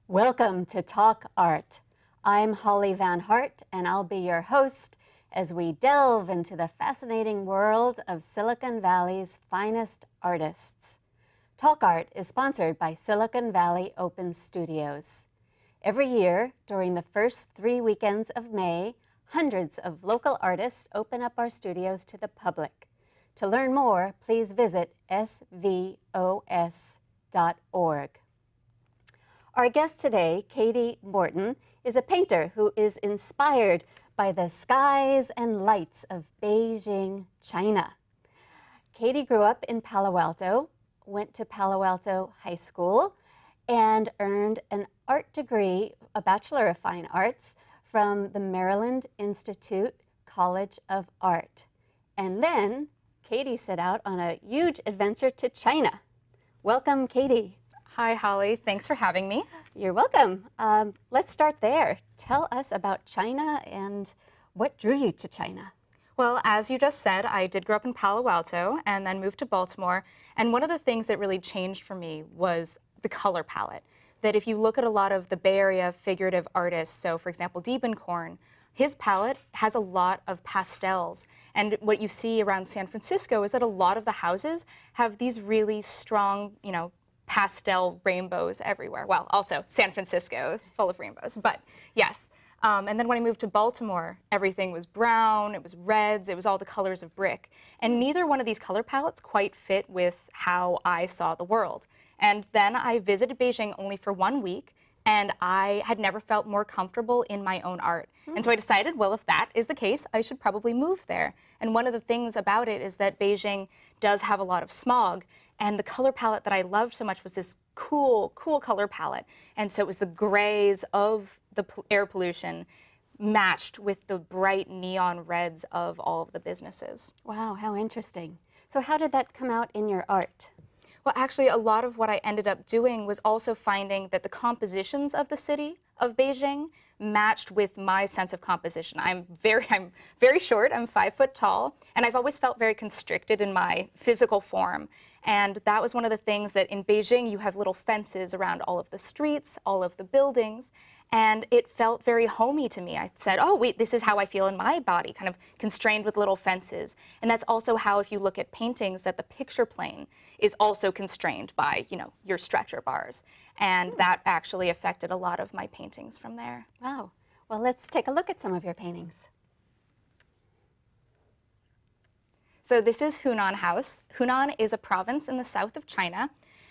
Welcome to Talk Art. I'm Holly Van Hart, and I'll be your host as we delve into the fascinating world of Silicon Valley's finest artists. Talk Art is sponsored by Silicon Valley Open Studios. Every year, during the first 3 weekends of May, hundreds of local artists open up our studios to the public. To learn more, please visit svos.org. Our guest today, Katie Morton, is a painter who is inspired by the skies and lights of Beijing, China. Katie grew up in Palo Alto, went to Palo Alto High School, and earned an art degree, a Bachelor of Fine Arts, from the Maryland Institute College of Art. And then Katie set out on a huge adventure to China. Welcome, Katie. Hi, Holly. Thanks for having me. You're welcome. Let's start there. Tell us about China and what drew you to China. Well, as you just said, I did grow up in Palo Alto and then moved to Baltimore. And one of the things that really changed for me was the color palette. That if you look at a lot of the Bay Area figurative artists, so for example, Diebenkorn, his palette has a lot of pastels. And what you see around San Francisco is that a lot of the houses have these really strong, pastel rainbows everywhere. Well, also San Francisco is full of rainbows, but yes. And then when I moved to Baltimore, everything was brown, it was reds, it was all the colors of brick. And neither one of these color palettes quite fit with how I saw the world. And then I visited Beijing only for 1 week, and I had never felt more comfortable in my own art. And so I decided, well, if that is the case, I should probably move there. And one of the things about it is that Beijing does have a lot of smog. And the color palette that I loved so much was this cool color palette. And so it was the grays of the air pollution matched with the bright neon reds of all of the businesses. Wow, how interesting. So how did that come out in your art? Well, actually, a lot of what I ended up doing was also finding that the compositions of the city of Beijing matched with my sense of composition. I'm very short, I'm 5 foot tall, and I've always felt very constricted in my physical form. And that was one of the things that in Beijing, you have little fences around all of the streets, all of the buildings, and it felt very homey to me. I said, oh, wait, this is how I feel in my body, kind of constrained with little fences. And that's also how, if you look at paintings, that the picture plane is also constrained by, your stretcher bars. And that actually affected a lot of my paintings from there. Wow. Well, let's take a look at some of your paintings. So this is Hunan House. Hunan is a province in the south of China.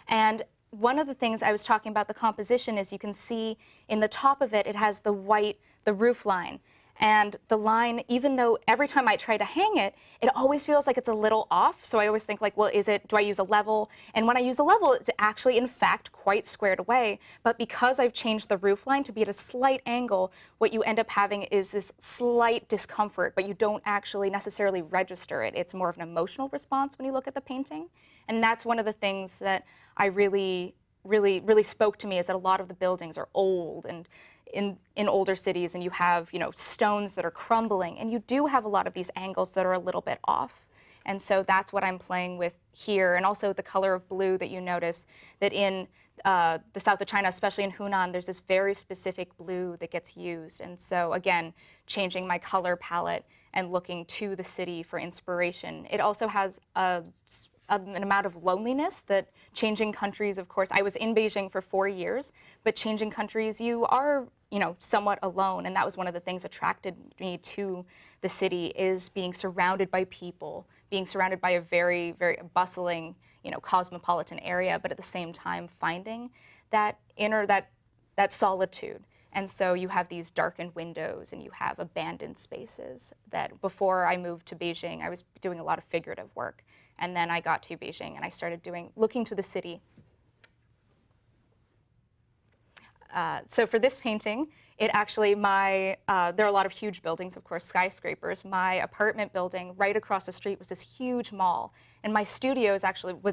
And one of the things I was talking about the composition is you can see in the top of it, it has the roof line. And the line, even though every time I try to hang it, it always feels like it's a little off. So I always think like, well, do I use a level? And when I use a level, it's actually, in fact, quite squared away. But because I've changed the roof line to be at a slight angle, what you end up having is this slight discomfort, but you don't actually necessarily register it. It's more of an emotional response when you look at the painting. And that's one of the things that I really spoke to me, is that a lot of the buildings are old and in older cities, and you have stones that are crumbling, and you do have a lot of these angles that are a little bit off. And so that's what I'm playing with here, and also the color of blue that you notice that in the south of China, especially in Hunan, there's this very specific blue that gets used. And so again, changing my color palette and looking to the city for inspiration. It also has an amount of loneliness that changing countries, of course, I was in Beijing for 4 years, but changing countries, you are, somewhat alone. And that was one of the things that attracted me to the city, is being surrounded by people, being surrounded by a very, very bustling, cosmopolitan area, but at the same time finding that that solitude. And so you have these darkened windows and you have abandoned spaces that before I moved to Beijing, I was doing a lot of figurative work. And then I got to Beijing and I started looking to the city. So for this painting, it actually, there are a lot of huge buildings, of course, skyscrapers. My apartment building right across the street was this huge mall. And my studio was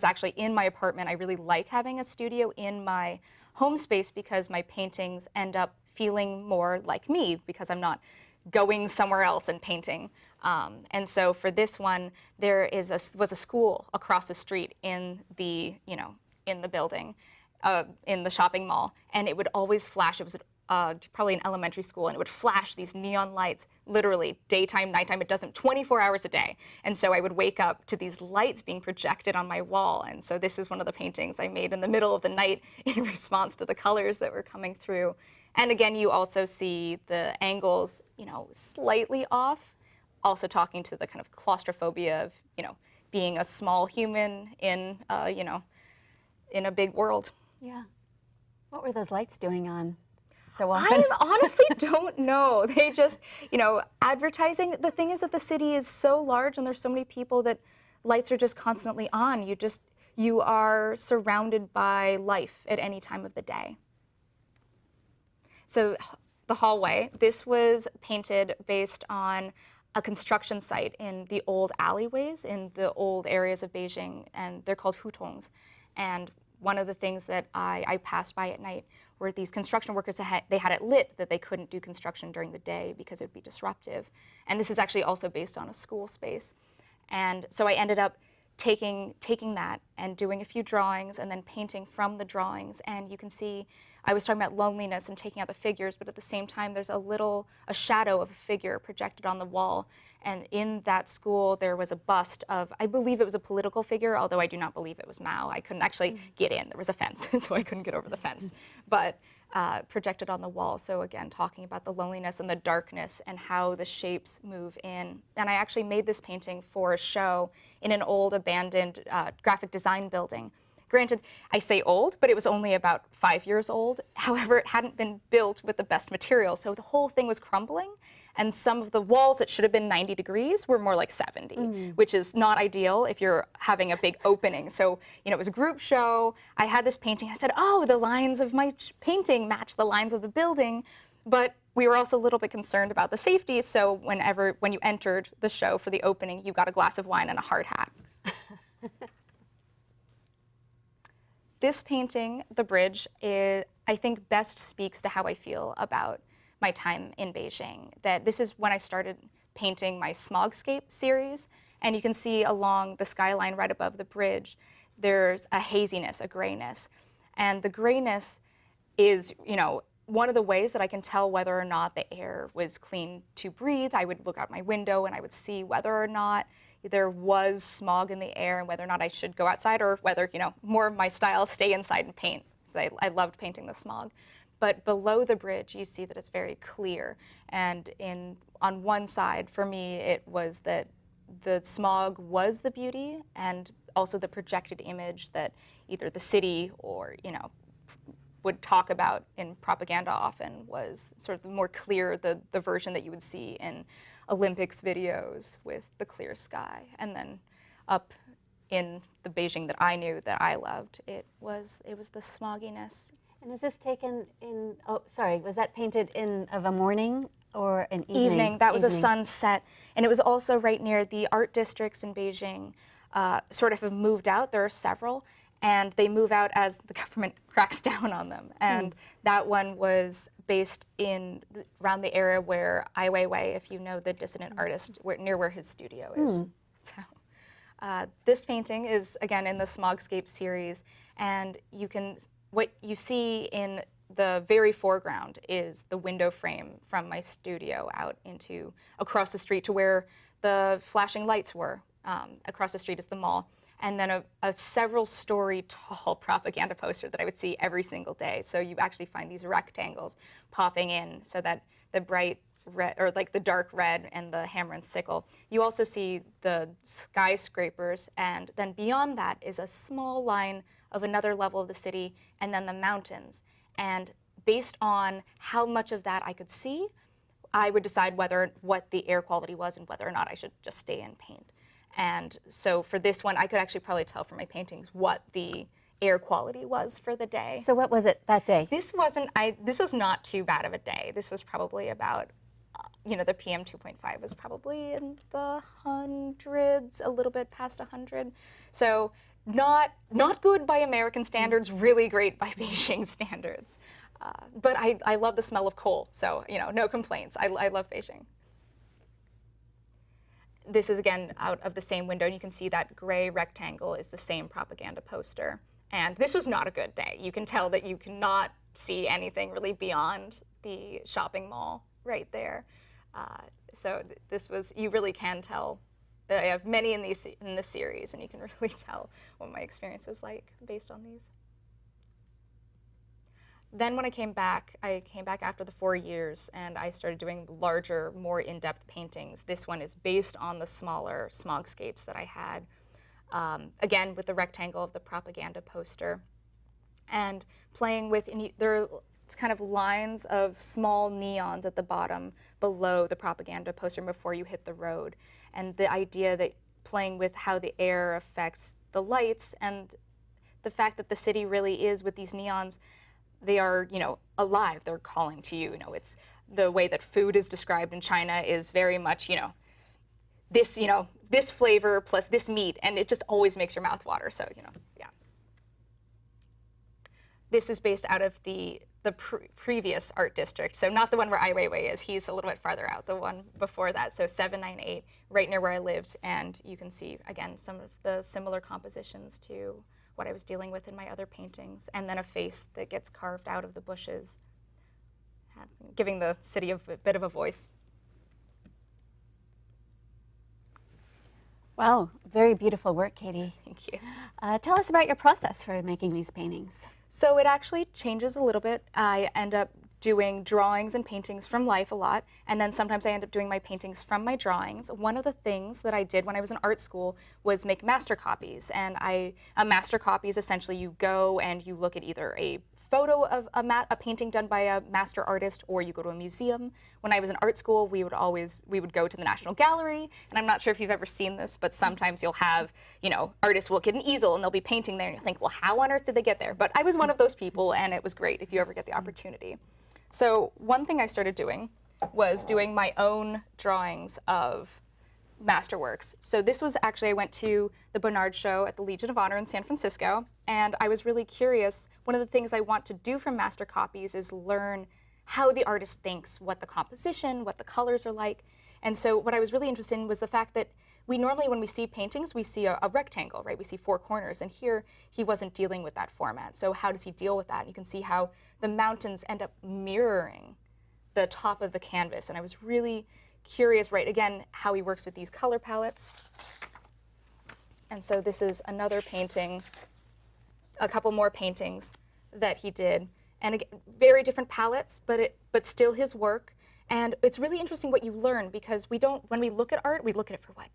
actually in my apartment. I really like having a studio in my home space because my paintings end up feeling more like me because I'm not going somewhere else and painting. And so for this one, there was a school across the street in the building. in the shopping mall, and it would always flash. It was probably in elementary school, and it would flash these neon lights, literally daytime, nighttime. It doesn't 24 hours a day. And so I would wake up to these lights being projected on my wall. And so this is one of the paintings I made in the middle of the night in response to the colors that were coming through. And again, you also see the angles, slightly off, also talking to the kind of claustrophobia of, being a small human in, in a big world. Yeah. What were those lights doing on so often? I honestly don't know. They just, advertising. The thing is that the city is so large and there's so many people that lights are just constantly on. You are surrounded by life at any time of the day. So the hallway, this was painted based on a construction site in the old alleyways in the old areas of Beijing, and they're called hutongs. And one of the things that I passed by at night were these construction workers, they had it lit that they couldn't do construction during the day because it would be disruptive. And this is actually also based on a school space. And so I ended up taking that and doing a few drawings and then painting from the drawings. And you can see I was talking about loneliness and taking out the figures, but at the same time, there's a shadow of a figure projected on the wall. And in that school, there was a bust of, I believe it was a political figure, although I do not believe it was Mao. I couldn't actually get in. There was a fence, so I couldn't get over the fence. But projected on the wall. So again, talking about the loneliness and the darkness and how the shapes move in. And I actually made this painting for a show in an old abandoned graphic design building. Granted, I say old, but it was only about 5 years old. However, it hadn't been built with the best material, so the whole thing was crumbling. And some of the walls that should have been 90 degrees were more like 70, which is not ideal if you're having a big opening. So, it was a group show. I had this painting. I said, oh, the lines of my painting match the lines of the building. But we were also a little bit concerned about the safety, so when you entered the show for the opening, you got a glass of wine and a hard hat. This painting, The Bridge, I think best speaks to how I feel about my time in Beijing. That this is when I started painting my Smogscape series, and you can see along the skyline right above the bridge, there's a haziness, a grayness. And the grayness is, one of the ways that I can tell whether or not the air was clean to breathe. I would look out my window and I would see whether or not there was smog in the air and whether or not I should go outside, or whether, more of my style, stay inside and paint, because I loved painting the smog. But below the bridge, you see that it's very clear. And on one side, for me, it was that the smog was the beauty, and also the projected image that either the city or, would talk about in propaganda often was sort of the more clear, the version that you would see in Olympics videos with the clear sky. And then up in the Beijing that I knew, that I loved, it was the smogginess. And is this taken in, was that painted of a morning or an evening? Evening, that was a sunset. And it was also right near the art districts in Beijing, sort of have moved out. There are several. And they move out as the government cracks down on them. And that one was based around the area where Ai Weiwei, if you know the dissident artist, near where his studio is. So this painting is, again, in the Smogscape series. And what you see in the very foreground is the window frame from my studio out across the street to where the flashing lights were. Across the street is the mall. And then a several-story tall propaganda poster that I would see every single day. So you actually find these rectangles popping in so that the bright red, or like the dark red and the hammer and sickle. You also see the skyscrapers, and then beyond that is a small line of another level of the city, and then the mountains. And based on how much of that I could see, I would decide what the air quality was and whether or not I should just stay and paint. And so for this one, I could actually probably tell from my paintings what the air quality was for the day. So what was it that day? This was not too bad of a day. This was probably about, the PM 2.5 was probably in the hundreds, a little bit past 100. So not good by American standards, really great by Beijing standards. But I love the smell of coal, so no complaints. I love Beijing. This is, again, out of the same window, and you can see that gray rectangle is the same propaganda poster. And this was not a good day. You can tell that you cannot see anything really beyond the shopping mall right there. So this was, you really can tell. I have many in this series, and you can really tell what my experience was like based on these. Then when I came back after the 4 years, and I started doing larger, more in-depth paintings. This one is based on the smaller smogscapes that I had, again with the rectangle of the propaganda poster, and playing with, there are kind of lines of small neons at the bottom below the propaganda poster before you hit the road, and the idea that playing with how the air affects the lights, and the fact that the city really is, with these neons, they are, alive. They're calling to you. It's the way that food is described in China is very much, this flavor plus this meat, and it just always makes your mouth water. So, yeah. This is based out of the previous art district. So not the one where Ai Weiwei is. He's a little bit farther out. The one before that. So 798, right near where I lived, and you can see again some of the similar compositions to what I was dealing with in my other paintings, and then a face that gets carved out of the bushes, giving the city a bit of a voice. Wow, very beautiful work, Katie. Thank you. Tell us about your process for making these paintings. So it actually changes a little bit. I end up doing drawings and paintings from life a lot, and then sometimes I end up doing my paintings from my drawings. One of the things that I did when I was in art school was make master copies, and a master copy is essentially you go and you look at either a photo of a painting done by a master artist, or you go to a museum. When I was in art school, we would go to the National Gallery, and I'm not sure if you've ever seen this, but sometimes you'll have, artists will get an easel and they'll be painting there, and you'll think, well, how on earth did they get there? But I was one of those people, and it was great if you ever get the opportunity. So one thing I started doing was doing my own drawings of masterworks. So this was actually, I went to the Bonnard show at the Legion of Honor in San Francisco, and I was really curious. One of the things I want to do from master copies is learn how the artist thinks, what the composition, what the colors are like. And so what I was really interested in was the fact that we normally, when we see paintings, we see a rectangle, right? We see four corners, and here he wasn't dealing with that format. So how does he deal with that? And you can see how the mountains end up mirroring the top of the canvas. And I was really curious, right, again, how he works with these color palettes. And so this is another painting, a couple more paintings that he did. And again, very different palettes, but still his work. And it's really interesting what you learn, because when we look at art, we look at it for what?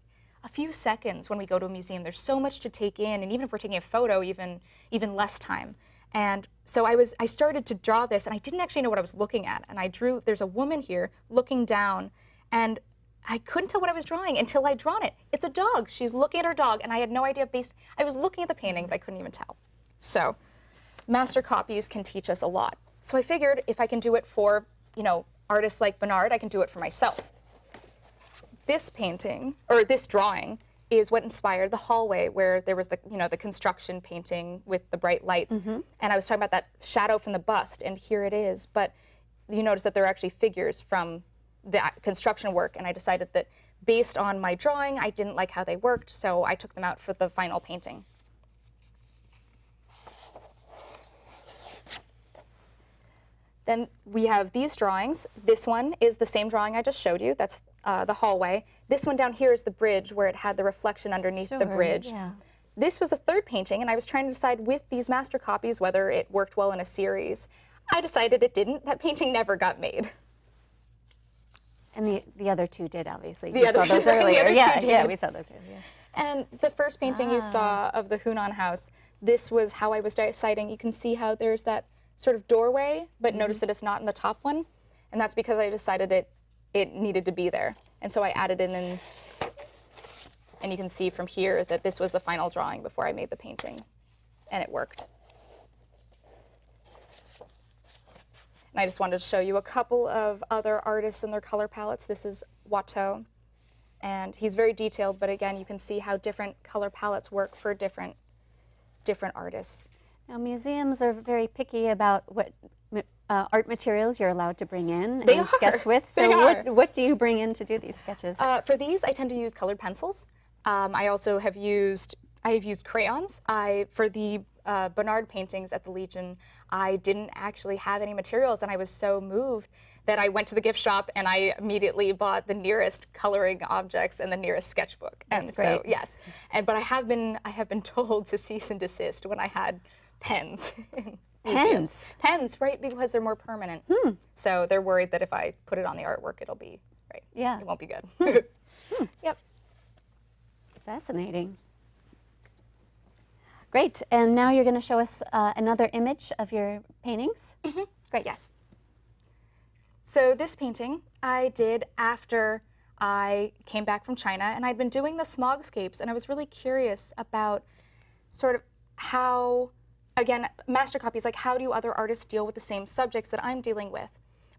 A few seconds. When we go to a museum, there's so much to take in, and even if we're taking a photo, even less time. And so I started to draw this, and I didn't actually know what I was looking at. And I drew, there's a woman here looking down, and I couldn't tell what I was drawing until I'd drawn it. It's a dog. She's looking at her dog, and I had no idea I was looking at the painting, but I couldn't even tell. So master copies can teach us a lot. So I figured if I can do it for, artists like Bonnard, I can do it for myself. This painting, or this drawing, is what inspired the hallway where there was the construction painting with the bright lights. Mm-hmm. And I was talking about that shadow from the bust, and here it is. But you notice that there are actually figures from the construction work, and I decided that based on my drawing, I didn't like how they worked, so I took them out for the final painting. Then we have these drawings. This one is the same drawing I just showed you. That's the hallway. This one down here is the bridge where it had the reflection underneath the bridge. Yeah. This was a third painting, and I was trying to decide with these master copies whether it worked well in a series. I decided it didn't. That painting never got made. And the other two did, obviously. We saw those earlier. Yeah, we saw those earlier. And the first painting you saw of the Hunan house, this was how I was deciding. You can see how there's that sort of doorway, but notice that it's not in the top one. And that's because I decided it needed to be there. And so I added it in, and you can see from here that this was the final drawing before I made the painting, and it worked. And I just wanted to show you a couple of other artists and their color palettes. This is Watteau, and he's very detailed, but again, you can see how different color palettes work for different artists. Now, museums are very picky about what art materials you're allowed to bring in and sketch with. So what do you bring in to do these sketches? For these, I tend to use colored pencils. I also have used crayons. For the Bernard paintings at the Legion, I didn't actually have any materials, and I was so moved that I went to the gift shop and I immediately bought the nearest coloring objects and the nearest sketchbook. That's and great. So, yes, but I have been told to cease and desist when I had pens. in museums. Pens, right? Because they're more permanent. So they're worried that if I put it on the artwork, it'll be right. Yeah. It won't be good. Yep. Fascinating. Great. And now you're going to show us another image of your paintings? Great. Yes. So this painting I did after I came back from China, and I'd been doing the smogscapes, and I was really curious about sort of how, again, master copies, like how do other artists deal with the same subjects that I'm dealing with?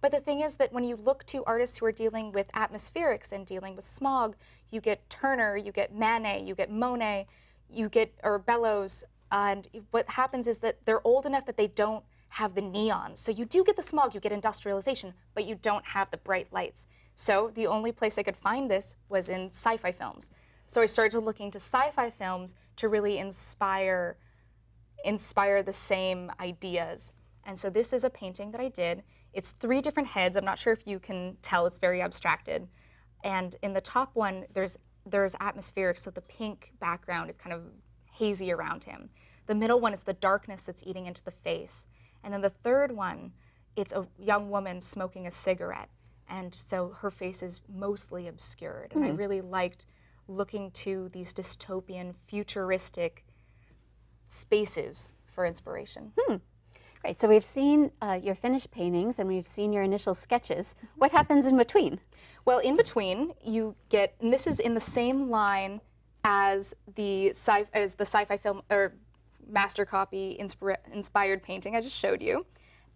But the thing is that when you look to artists who are dealing with atmospherics and dealing with smog, you get Turner, you get Manet, you get Monet, you get, or Bellows, and what happens is that they're old enough that they don't have the neons. So you do get the smog, you get industrialization, but you don't have the bright lights. So the only place I could find this was in sci-fi films. So I started looking to sci-fi films to really inspire the same ideas. And so this is a painting that I did. It's 3 different heads. I'm not sure if you can tell, it's very abstracted. And in the top one, there's atmospheric, so the pink background is kind of hazy around him. The middle one is the darkness that's eating into the face. And then the third one, it's a young woman smoking a cigarette. And so her face is mostly obscured. And I really liked looking to these dystopian, futuristic spaces for inspiration. Great. So we've seen your finished paintings and we've seen your initial sketches. What happens in between? Well, in between, you get, and this is in the same line as the sci-fi film or master copy inspired painting I just showed you.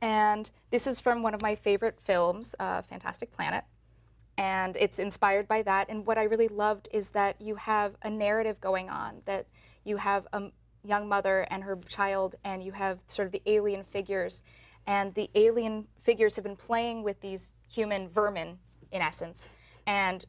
And this is from one of my favorite films, Fantastic Planet. And it's inspired by that. And what I really loved is that you have a narrative going on, that you have a young mother and her child, and you have sort of the alien figures. And the alien figures have been playing with these human vermin, in essence. And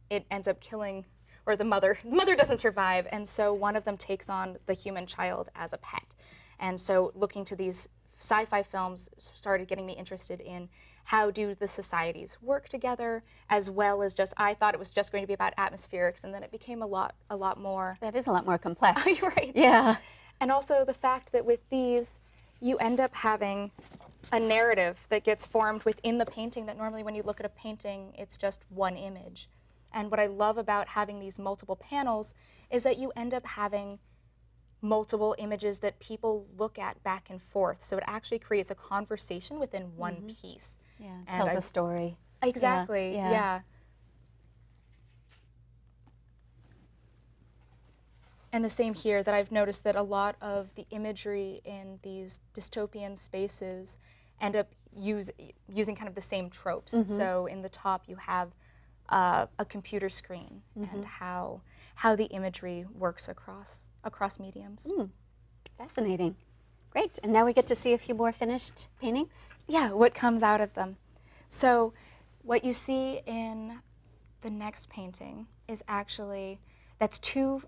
it ends up killing, or the mother doesn't survive. And so one of them takes on the human child as a pet. And so looking to these sci-fi films started getting me interested in how do the societies work together, as well as just, I thought it was just going to be about atmospherics, and then it became a lot more. That is a lot more complex. Right. Yeah. And also the fact that with these, you end up having a narrative that gets formed within the painting that normally when you look at a painting, it's just one image. And what I love about having these multiple panels is that you end up having multiple images that people look at back and forth. So it actually creates a conversation within one piece. Yeah, And tells a story. Exactly, yeah. And the same here, that I've noticed that a lot of the imagery in these dystopian spaces end up using kind of the same tropes. So in the top you have a computer screen and how the imagery works across mediums. Fascinating. Great. And now we get to see a few more finished paintings. Yeah, what comes out of them. So what you see in the next painting is actually, that's 2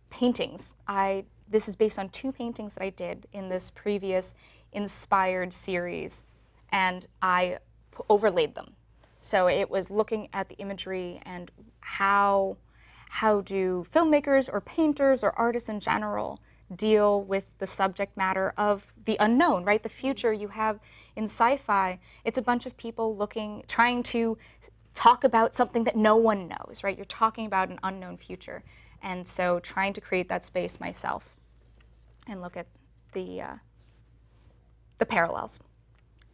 paintings. This is based on 2 paintings that I did in this previous inspired series, and I overlaid them. So it was looking at the imagery and how do filmmakers or painters or artists in general deal with the subject matter of the unknown, right? The future you have in sci-fi, it's a bunch of people trying to talk about something that no one knows, right? You're talking about an unknown future. And so trying to create that space myself and look at the parallels.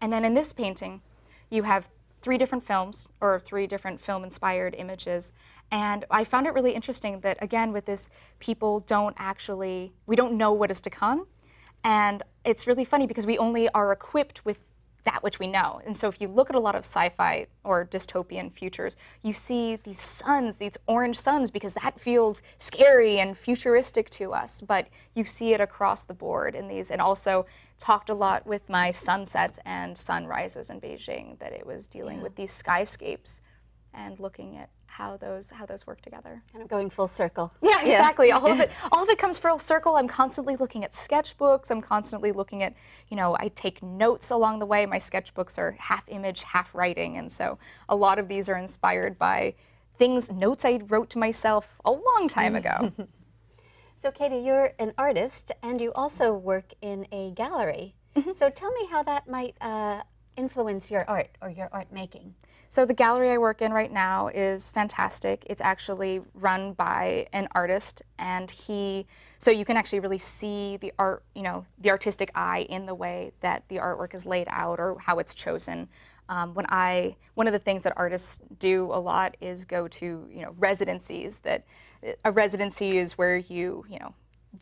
And then in this painting, you have 3 different films, or 3 different film-inspired images. And I found it really interesting that, again, with this, we don't know what is to come. And it's really funny because we only are equipped with that which we know. And so if you look at a lot of sci-fi or dystopian futures, you see these suns, these orange suns, because that feels scary and futuristic to us. But you see it across the board in these, and also talked a lot with my sunsets and sunrises in Beijing, that it was dealing with these skyscapes and looking at how those work together. Kind of going full circle. Yeah, exactly. All of it comes full circle. I'm constantly looking at sketchbooks. I'm constantly looking at, I take notes along the way. My sketchbooks are half image, half writing, and so a lot of these are inspired by notes I wrote to myself a long time ago. So Katie, you're an artist and you also work in a gallery. So tell me how that might influence your art or your art making. So the gallery I work in right now is fantastic. It's actually run by an artist, and so you can actually really see the art, the artistic eye in the way that the artwork is laid out or how it's chosen. One of the things that artists do a lot is go to, residencies. That a residency is where you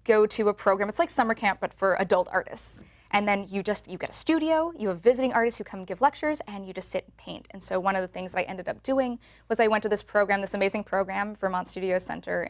go to a program. It's like summer camp, but for adult artists. And then you get a studio, you have visiting artists who come give lectures, and you just sit and paint. And so one of the things that I ended up doing was I went to this program, this amazing program, Vermont Studio Center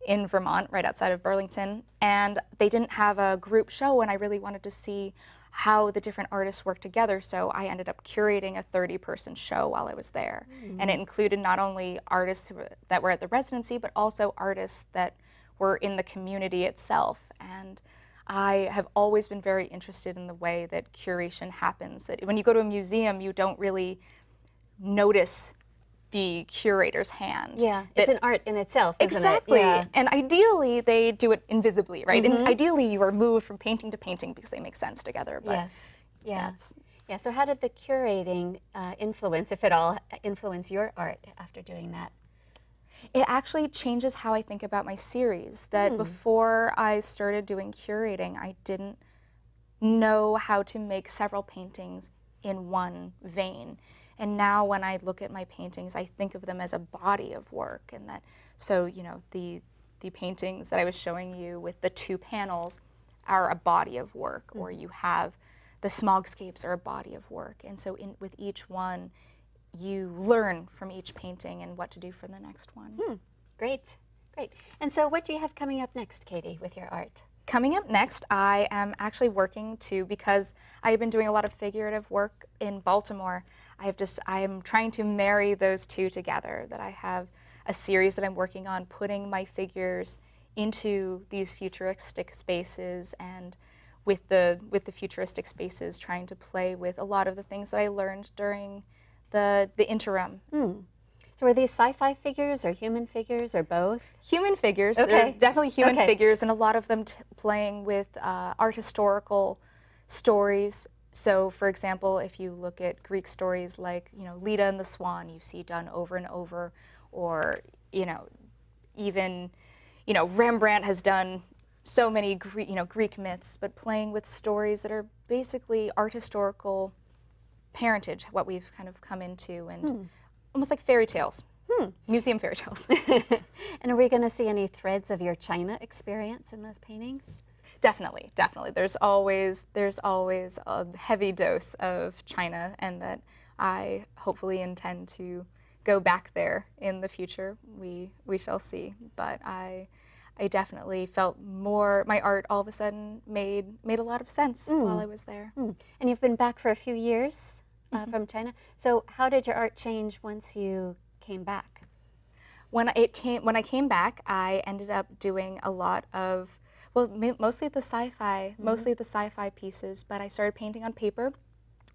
in Vermont, right outside of Burlington. And they didn't have a group show, and I really wanted to see how the different artists work together. So I ended up curating a 30-person show while I was there. And it included not only artists that were at the residency, but also artists that were in the community itself. And I have always been very interested in the way that curation happens. That when you go to a museum, you don't really notice the curator's hand. Yeah, it's an art in itself, isn't exactly. it? Yeah. And ideally, they do it invisibly, right? And ideally, you are moved from painting to painting because they make sense together. But yes. Yeah. So how did the curating influence, if at all, influence your art after doing that? It actually changes how I think about my series. That before I started doing curating, I didn't know how to make several paintings in one vein. And now when I look at my paintings, I think of them as a body of work. And so the paintings that I was showing you with the 2 panels are a body of work, or you have the smogscapes are a body of work. And so with each one, you learn from each painting and what to do for the next one. Great. And so what do you have coming up next, Katie, with your art? Coming up next, I am actually working because I have been doing a lot of figurative work in Baltimore. I am trying to marry those two together, that I have a series that I'm working on putting my figures into these futuristic spaces, and with the futuristic spaces trying to play with a lot of the things that I learned during the interim. So are these sci-fi figures or human figures or both? Human figures. Okay. They're definitely human figures, and a lot of them playing with art historical stories. So, for example, if you look at Greek stories like Leda and the Swan, you see done over and over, or even Rembrandt has done so many Greek myths, but playing with stories that are basically art historical parentage, what we've kind of come into, and almost like fairy tales, museum fairy tales. And are we going to see any threads of your China experience in those paintings? Definitely. There's always a heavy dose of China, and that I hopefully intend to go back there in the future. We shall see. But I definitely felt my art all of a sudden made a lot of sense while I was there. And you've been back for a few years from China. So how did your art change once you came back? When I came back, I ended up doing a lot of, mostly the sci-fi pieces, but I started painting on paper.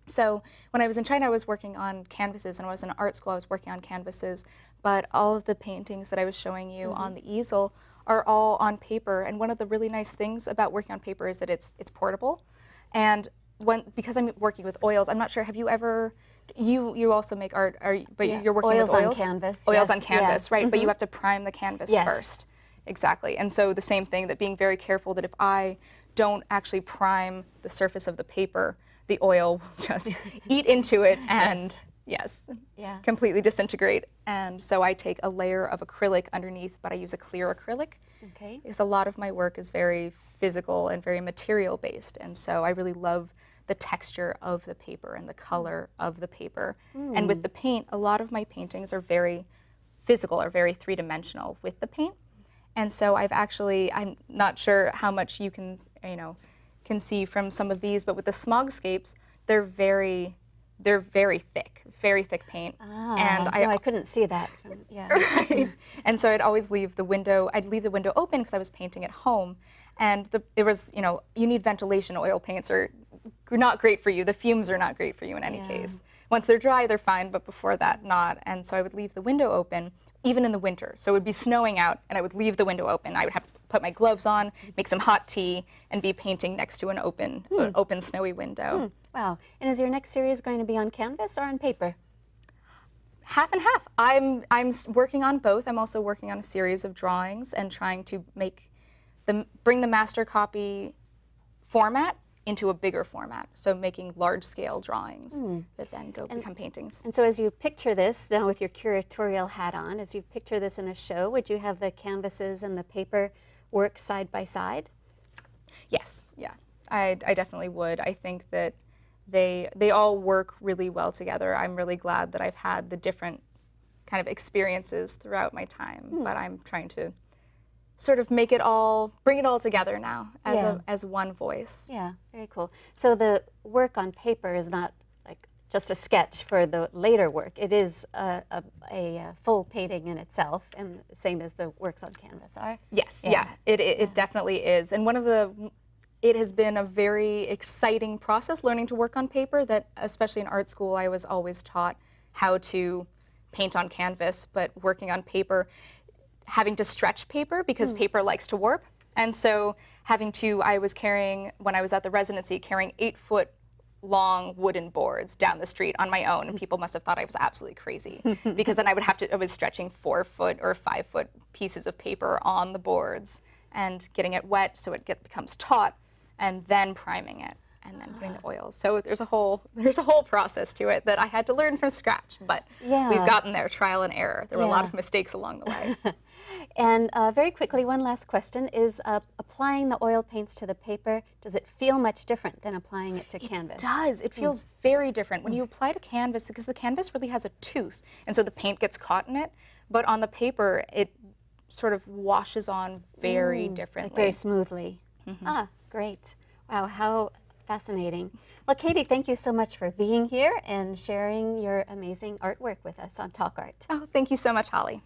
So when I was in China, I was working on canvases, and when I was in art school, I was working on canvases, but all of the paintings that I was showing you on the easel are all on paper. And one of the really nice things about working on paper is that it's portable. And because I'm working with oils, I'm not sure, have you ever, you also make art, but you're working with oils? On canvas. Oils on canvas, right, but you have to prime the canvas first. Exactly, and so the same thing, that being very careful that if I don't actually prime the surface of the paper, the oil will just eat into it and completely disintegrate. And so I take a layer of acrylic underneath, but I use a clear acrylic. Okay. Because a lot of my work is very physical and very material based, and so I really love the texture of the paper and the color of the paper. And with the paint, a lot of my paintings are very physical, or very three-dimensional with the paint. And so I'm not sure how much you can see from some of these, but with the smogscapes, they're very they're very thick paint. And I couldn't see that. Yeah. Right. And so I'd always leave the window open because I was painting at home. And it was, you need ventilation. Oil paints are not great for you. The fumes are not great for you in any case. Once they're dry, they're fine, but before that, not. And so I would leave the window open, even in the winter. So it would be snowing out, and I would leave the window open. I would have to put my gloves on, make some hot tea, and be painting next to an open snowy window. Wow. And is your next series going to be on canvas or on paper? Half and half. I'm working on both. I'm also working on a series of drawings and trying to bring the master copy format into a bigger format. So making large-scale drawings that then become paintings. And so as you picture this, now with your curatorial hat on, as you picture this in a show, would you have the canvases and the paper work side by side? Yes, yeah. I definitely would. I think that they all work really well together. I'm really glad that I've had the different kind of experiences throughout my time, but I'm trying to sort of bring it all together now as one voice. Yeah, very cool. So the work on paper is not like just a sketch for the later work. It is a full painting in itself, and same as the works on canvas are. Yes, it definitely is. And it has been a very exciting process learning to work on paper that, especially in art school, I was always taught how to paint on canvas, but working on paper, having to stretch paper because paper likes to warp. And so I was carrying, when I was at the residency, carrying 8-foot long wooden boards down the street on my own, and people must have thought I was absolutely crazy because then I was stretching 4-foot or 5-foot pieces of paper on the boards and getting it wet so it becomes taut, and then priming it and then putting the oils. So there's a whole process to it that I had to learn from scratch, but we've gotten there, trial and error. There were a lot of mistakes along the way. And very quickly, one last question is applying the oil paints to the paper, does it feel much different than applying it to canvas? It does. It feels very different. When you apply to canvas, because the canvas really has a tooth, and so the paint gets caught in it, but on the paper, it sort of washes on very differently. Like very smoothly. Ah, great. Wow, how fascinating. Well, Katie, thank you so much for being here and sharing your amazing artwork with us on Talk Art. Oh, thank you so much, Holly.